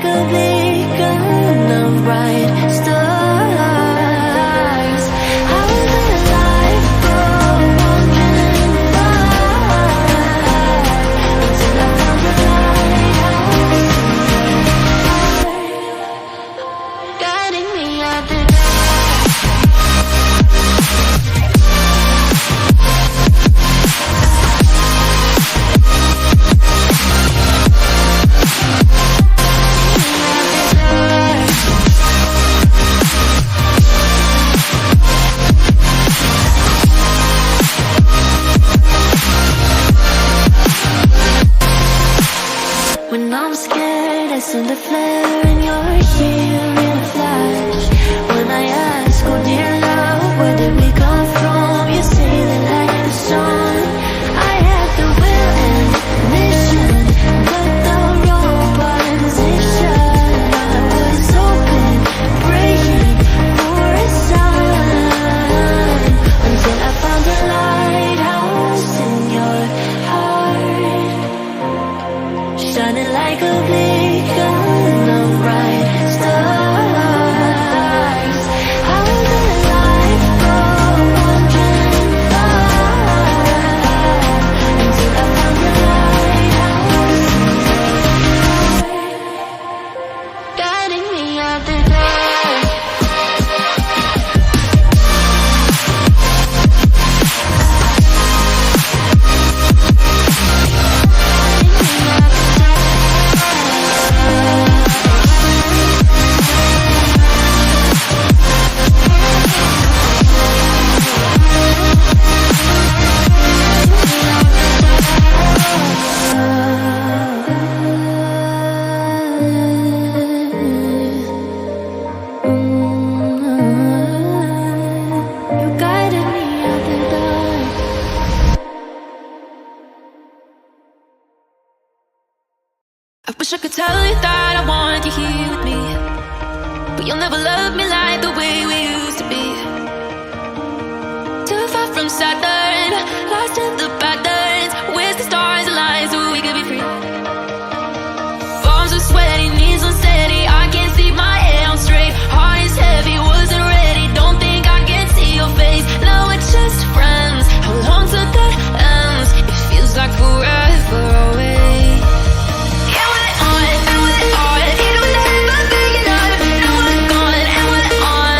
like a beacon of bright stars. I was alive for 105 until I found the lighthouse, guiding me out the when I'm scared, I send a flare and you're here in a flash. When I ask, oh dear love, where did we come from? You say that life is on. I had the will and mission, but the wrong position. I was open, praying for a sign, until I found the lighthouse in your heart, shining like a beacon of bright stars. I was alive for 105 until I found the lighthouse, guiding me out the dark. You guided me out the dark. I wish I could tell you that I want you here with me, but you'll never love me like the way we used to be. Too far from Saturn, lost in the patterns. Where's the stars align so we could be free? Palms are sweaty, knees unsteady. I can't see my head on straight. Heart is heavy, wasn't ready. Don't think I can see your face. Now we're just friends. How long till that ends? It feels like forever away. Yeah, we're on, and we're on. It will never be enough. And we're gone, and we're on.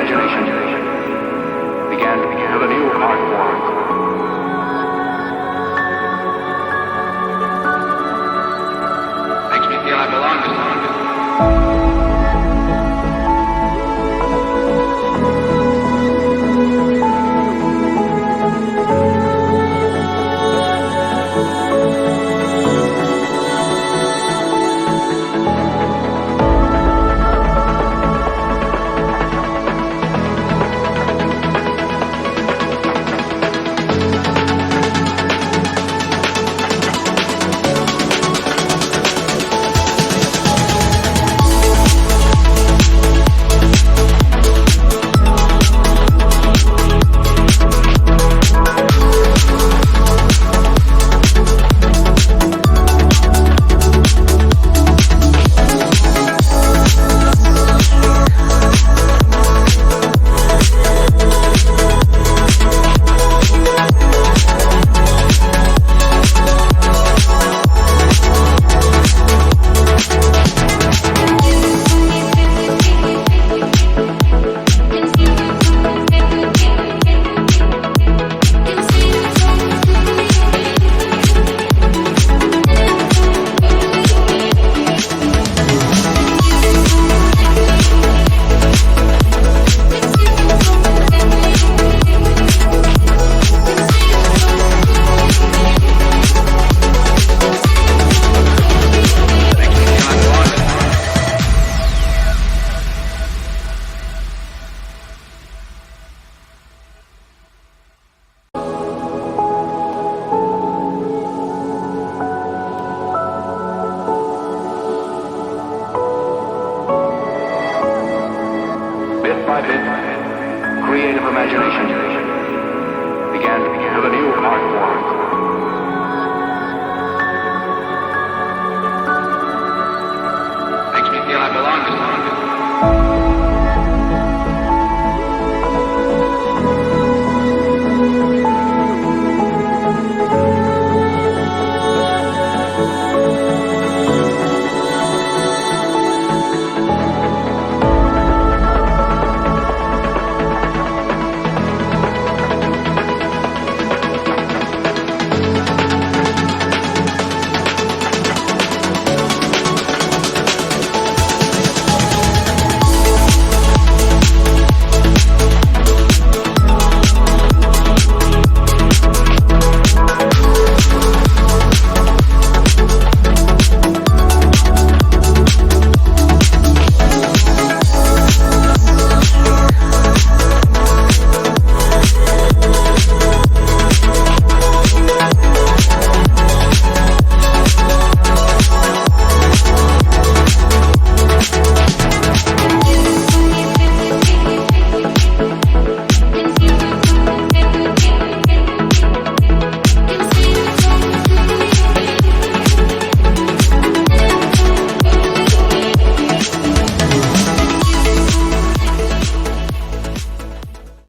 imagination began to build a new art form. Makes me feel I belong to something. Bit by bit, creative imagination